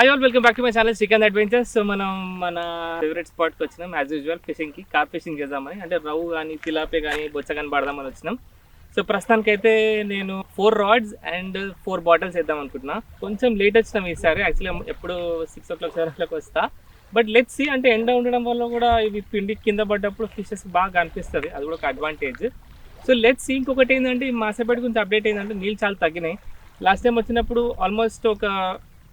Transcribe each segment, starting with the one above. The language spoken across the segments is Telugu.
High all welcome back to my channel Srikanth adventures. So మనం మన ఫేవరెట్ స్పాట్కి వచ్చినాం యాజ్ యూజువల్ ఫిషింగ్కి. కార్ప్ ఫిషింగ్ చేద్దామని, అంటే రవ్వు కానీ తిలాపే కానీ బొచ్చ కానీ పడదామని వచ్చినాం. సో ప్రస్తుతానికైతే నేను 4 రాడ్స్ అండ్ 4 బాటిల్స్ వేద్దాం అనుకుంటున్నా. కొంచెం లేట్ వచ్చినాం ఈసారి. యాక్చువల్లీ ఎప్పుడు 6 o'clock 7 o'clock వస్తా. బట్ లెట్స్ సీ, అంటే ఎండ ఉండడం వల్ల కూడా ఇవి పిండి కింద పడ్డప్పుడు ఫిషెస్ బాగా కనిపిస్తుంది, అది కూడా ఒక అడ్వాంటేజ్. So let's see. ఇంకొకటి ఏంటంటే మాసేపటి గురించి అప్డేట్ ఏంటంటే నీళ్ళు చాలా తగ్గినాయి. లాస్ట్ టైం వచ్చినప్పుడు ఆల్మోస్ట్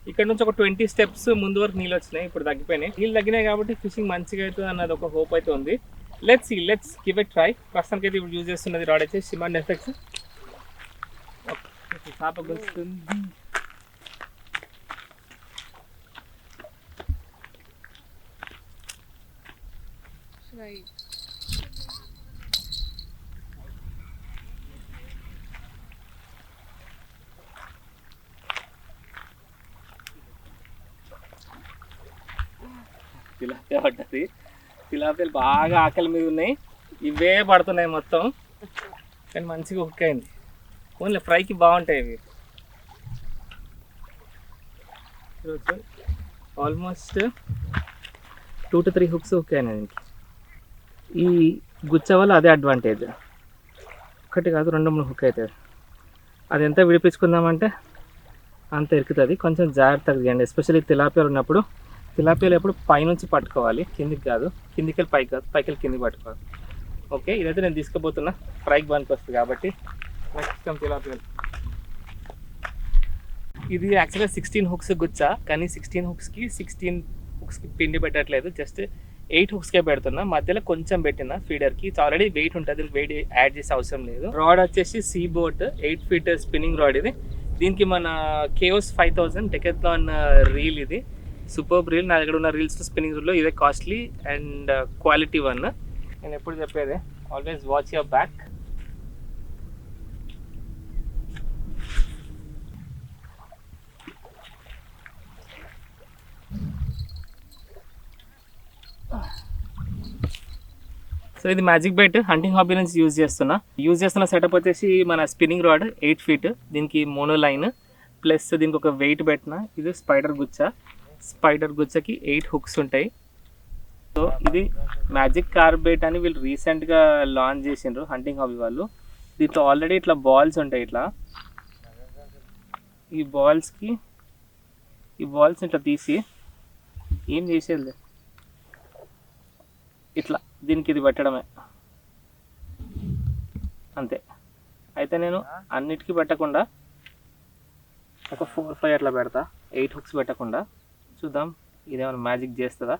ఇక్కడ నుంచి ఒక 20 steps ముందు వరకు నీళ్ళు వచ్చినాయి, ఇప్పుడు తగ్గిపోయినాయి. నీళ్ళు తగ్గినాయి కాబట్టి ఫిషింగ్ మంచిగా అవుతుంది అన్నది ఒక హోప్ అయితే ఉంది. Let's give it try. ప్రస్తుతానికి అయితే ఇప్పుడు యూజ్ చేస్తున్నది రాడ్ వచ్చేసి షిమాన్ ఎఫెక్ట్స్. చేప గుస్తుంది. తిలాపియా పడ్డది. తిలాపియాలు బాగా ఆకలి మీద ఉన్నాయి, ఇవే పడుతున్నాయి మొత్తం. కానీ మంచిగా హుక్ అయింది. ఓన్లీ ఫ్రైకి బాగుంటాయి ఇవి. ఆల్మోస్ట్ 2 to 3 హుక్స్ హుక్ అయినాయి దీనికి. ఈ గుచ్చ వల్ల అదే అడ్వాంటేజ్. ఒకటి కాదు 2-3 హుక్ అవుతుంది. అది ఎంత విడిపించుకుందామంటే అంత ఇరుకుతుంది. కొంచెం జాగ్రత్తగా తీయండి, ఎస్పెషల్లీ తిలాపియాలు ఉన్నప్పుడు. తిలాపియాలు ఎప్పుడు పైనుంచి పట్టుకోవాలి, కిందికి కాదు. కిందికి వెళ్ళి పైకి కాదు, పైకి వెళ్ళి కిందికి పట్టుకోవాలి. ఓకే, ఇదైతే నేను తీసుకుపోతున్నా, ఫ్రైకి బంక్ వస్తుంది కాబట్టి. నెక్స్ట్ తిలాపియాలు. ఇది యాక్చువల్గా 16 హుక్స్ గుచ్చా, కానీ 16 హుక్స్కి పిండి పెట్టట్లేదు. జస్ట్ 8 హుక్స్కే పెడుతున్నా. మధ్యలో కొంచెం పెట్టిన ఫీడర్కి. ఆల్రెడీ వెయిట్ ఉంటుంది, వెయిట్ యాడ్ చేసే అవసరం లేదు. రాడ్ వచ్చేసి sea boat 8 feet spinning rod ఇది. దీనికి మన కేఓస్ 5000 డెకాథ్లాన్ రీల్. ఇది సూపర్ రీల్. నా దగ్గర ఉన్న రీల్స్ స్పిన్నింగ్ రీల్లో ఇదే కాస్ట్లీ అండ్ క్వాలిటీ వన్. నేను ఎప్పుడు చెప్పేది, always watch your back. So ఇది మ్యాజిక్ బైట్ హంటింగ్ హాబీ నుంచి యూజ్ చేస్తున్న సెటప్ వచ్చేసి మన స్పిన్నింగ్ రాడ్ 8 feet, దీనికి మోనో లైన్ ప్లస్ దీనికి ఒక వెయిట్ పెట్టిన. ఇది స్పైడర్ గుచ్చకి 8 హుక్స్ ఉంటాయి. సో ఇది మ్యాజిక్ కార్బైట్ అని వీళ్ళు రీసెంట్గా లాంచ్ చేసిండ్రు హంటింగ్ హాబీ వాళ్ళు. దీంట్లో ఆల్రెడీ ఇట్లా బాల్స్ ఉంటాయి. ఈ బాల్స్ ఇట్లా తీసి ఏం చేసేది ఇట్లా దీనికి ఇది పెట్టడమే అంతే. అయితే నేను అన్నిటికీ పెట్టకుండా ఒక 4-5 అట్లా పెడతా, 8 హుక్స్ పెట్టకుండా. చూద్దాం ఇదేమైనా మ్యాజిక్ చేస్తుందా.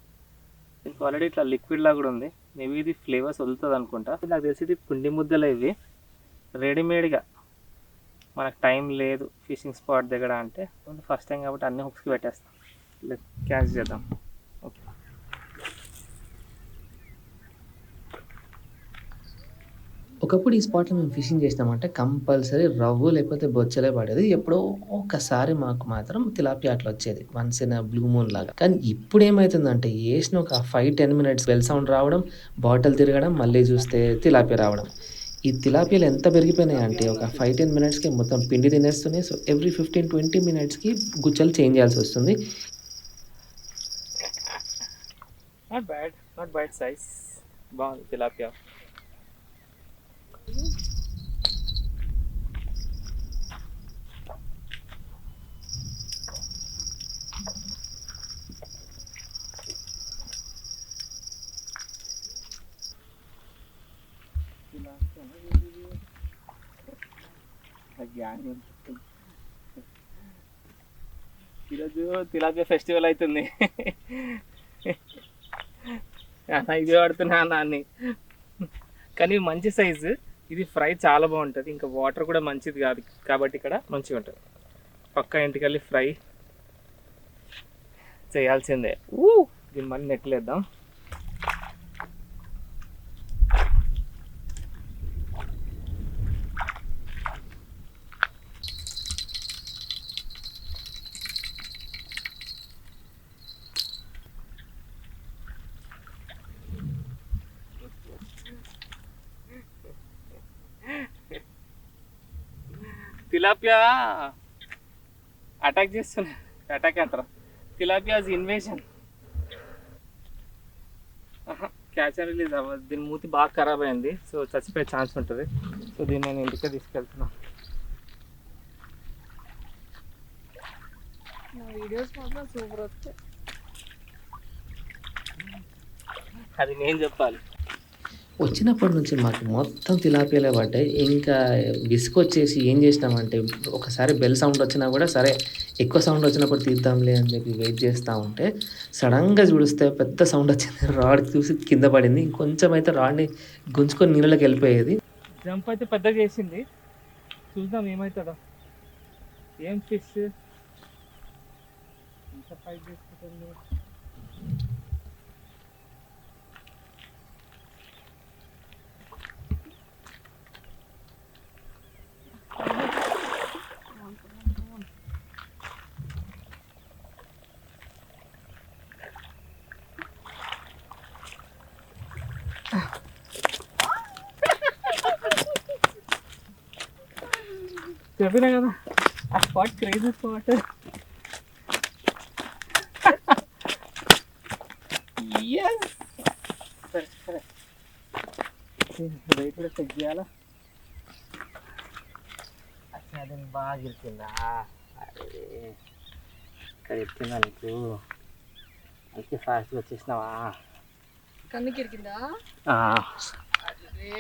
దీనికి ఆల్రెడీ ఇట్లా లిక్విడ్ లాగా కూడా ఉంది. మేబీ ఇది ఫ్లేవర్స్ వదులుతుంది అనుకుంటా. నాకు తెలిసి ఇది పిండి ముద్దలే ఇవి, రెడీమేడ్గా. మనకు టైం లేదు ఫిషింగ్ స్పాట్ దగ్గర అంటే, ఫస్ట్ టైం కాబట్టి అన్ని హుక్స్కి పెట్టేస్తాం. క్యాచ్ చేద్దాం. ఓకే, ఒకప్పుడు ఈ స్పాట్లో మేము ఫిషింగ్ చేసినామంటే కంపల్సరీ రవ్వు లేకపోతే బొచ్చలే పడేది. ఎప్పుడో ఒక్కసారి మాకు మాత్రం తిలాపియా అట్లా వచ్చేది, వన్స్ ఇన్ బ్లూ మూన్ లాగా. కానీ ఇప్పుడు ఏమవుతుందంటే వేసిన ఒక 5-10 minutes బెల్ సౌండ్ రావడం, బాటిల్ తిరగడం, మళ్ళీ చూస్తే తిలాపియా రావడం. ఈ తిలాపియాలు ఎంత పెరిగిపోయినాయి అంటే ఒక 5-10 minutesకి మొత్తం పిండి తినేస్తున్నాయి. సో ఎవ్రీ 15-20 minutesకి గుచ్చలు చేంజ్ చేయాల్సి వస్తుంది. నాట్ బ్యాడ్ సైజ్, బాగుంది తిలాపియా. ఈరోజు తిలాపియా ఫెస్టివల్ అవుతుంది. ఇది పడుతున్నా అన్ని, కానీ మంచి సైజు. ఇది ఫ్రై చాలా బాగుంటుంది, ఇంకా వాటర్ కూడా మంచిది కాదు కాబట్టి ఇక్కడ మంచిగా ఉంటుంది. పక్కా ఇంటికెళ్ళి ఫ్రై చేయాల్సిందే. దీన్ని మళ్ళీ నెట్లేద్దాం. తిలాపియా అటాక్ చేస్తున్నా, అటాక్ అంటారా, తిలాపియాస్ ఇన్వేషన్. క్యాచ్ అండ్ రిలీజ్ అవ్వదు, దీని మూతి బాగా ఖరాబ్ అయింది, సో చచ్చిపోయే ఛాన్స్ ఉంటుంది. సో దీన్ని నేను ఇంటికే తీసుకెళ్తున్నా. వీడియోస్ మాత్రం సూపర్ వస్తాయి. అది నేను చెప్పాలి. వచ్చినప్పటి నుంచి మాకు మొత్తం తిలాపియాలే పడ్డాయి. ఇంకా విసుకొచ్చేసి ఏం చేసినామంటే, ఒకసారి బెల్ సౌండ్ వచ్చినా కూడా సరే ఎక్కువ సౌండ్ వచ్చినప్పుడు తీద్దాంలే అని చెప్పి వెయిట్ చేస్తూ ఉంటే సడన్గా చూస్తే పెద్ద సౌండ్ వచ్చింది. రాడ్ చూసి కింద పడింది. ఇంకొంచెం అయితే రాడ్ని గుంజుకొని నీళ్ళకి వెళ్ళిపోయేది. జంప్ అయితే పెద్దగా చేసింది, చూద్దాం ఏమవుతుందో. ఏం ఫిష్ ఎంత ఫైట్ చేసుకుంటుంది. చెప్పినా కదా ఆ స్పాట్ క్రేజీ స్పాట్. సరే సరే వెయిట్ కూడా చెక్ చేయాలా. అది బాగా ఇరికిందా? అరే ఇక్కడ ఇరికిందా నీకు? అందుకే ఫాస్ట్గా వచ్చేసినావా? కన్నుకి ఇరికిందా?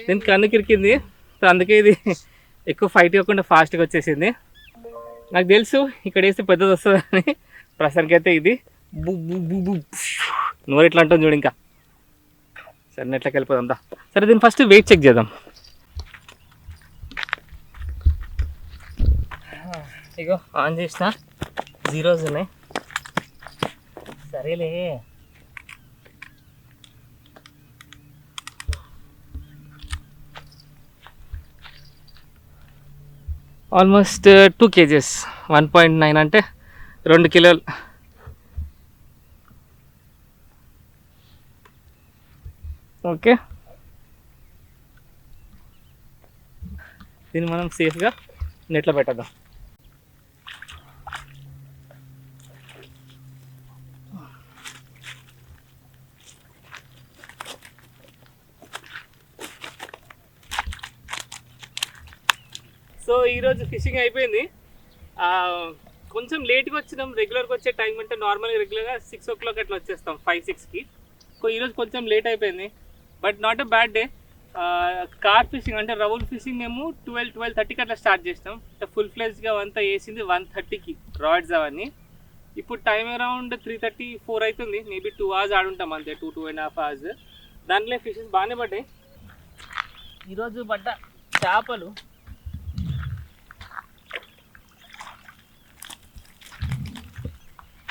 నేను కన్నుకి ఇరికింది, సో అందుకే ఇది ఎక్కువ ఫైట్ కాకుండా ఫాస్ట్గా వచ్చేసింది. నాకు తెలుసు ఇక్కడ వేస్తే పెద్దది వస్తుందని. ప్రస్తుతానికి అయితే ఇది బు బు బు బు నోరు ఎట్లా అంటుంది చూడు. ఇంకా సరే నెట్లోకి వెళ్ళిపోదాం. సరే దీన్ని ఫస్ట్ వెయిట్ చెక్ చేద్దాం. ఇగో ఆన్ చేసిన, జీరోస్ ఉన్నాయి. సరేలే ఆల్మోస్ట్ 2 kgs, 1.9 అంటే 2 కిలోలు. ఓకే, దీన్ని మనం సేఫ్గా నెట్లో పెట్టద్దాం. సో ఈరోజు ఫిషింగ్ అయిపోయింది. కొంచెం లేట్గా వచ్చినాం. రెగ్యులర్గా వచ్చే టైం అంటే నార్మల్గా రెగ్యులర్గా 6 o'clock అట్లా వచ్చేస్తాం, 5-6కి. సో ఈరోజు కొంచెం లేట్ అయిపోయింది, but not a bad day. Car fishing అంటే రౌల్ ఫిషింగ్ మేము 12-12:30కి అట్లా స్టార్ట్ చేసినాం. ఫుల్ ఫ్లెజ్గా అంతా వేసింది 1:30కి రాడ్స్ అవన్నీ. ఇప్పుడు టైం అరౌండ్ 3:30-4 అవుతుంది. మేబీ 2 hours ఆడుంటాం అంతే, 2.5 hours. దాంట్లో ఫిషెస్ బాగానే పడ్డాయి. ఈరోజు పడ్డ చేపలు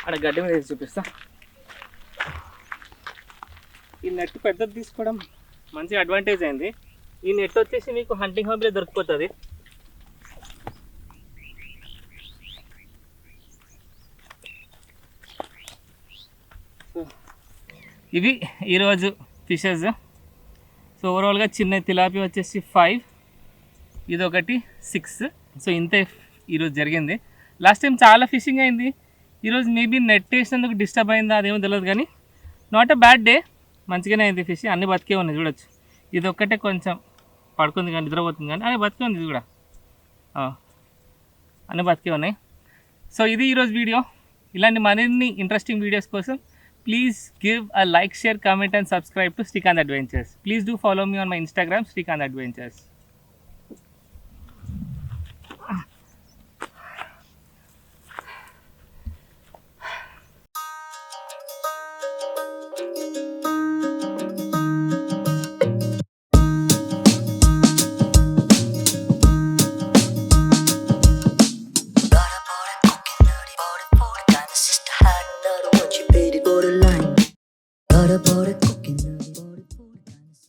అక్కడ గడ్డి మీద వేసి చూపిస్తా. ఈ నెట్ పెద్దది తీసుకోవడం మంచి అడ్వాంటేజ్ అయింది. ఈ నెట్ వచ్చేసి మీకు హంటింగ్ హాబ్లో దొరికిపోతుంది. ఇవి ఈరోజు ఫిషెస్. సో ఓవరాల్గా చిన్న తిలాపి వచ్చేసి 5, ఇదొకటి 6. సో ఇంతే ఈరోజు జరిగింది. లాస్ట్ టైం చాలా ఫిషింగ్ అయింది. ఈరోజు మేబీ నెట్ వేసినందుకు డిస్టర్బ్ అయిందా అదేమో తెలియదు, కానీ నాట్ ఎ బ్యాడ్ డే. మంచిగానే అయింది ఫిష్, అన్నీ బతికే ఉన్నాయి చూడొచ్చు. ఇది ఒక్కటే కొంచెం పడుకుంది కానీ నిద్రపోతుంది, కానీ అన్నీ బతికే ఉంది. ఇది కూడా అన్నీ బతికే ఉన్నాయి. సో ఇది ఈరోజు వీడియో. ఇలాంటి మరిన్ని ఇంట్రెస్టింగ్ వీడియోస్ కోసం please give a like, share, comment and subscribe to Srikanth Adventures. Please do follow me on my Instagram, Srikanth Adventures. 버릇 버릇 cooking.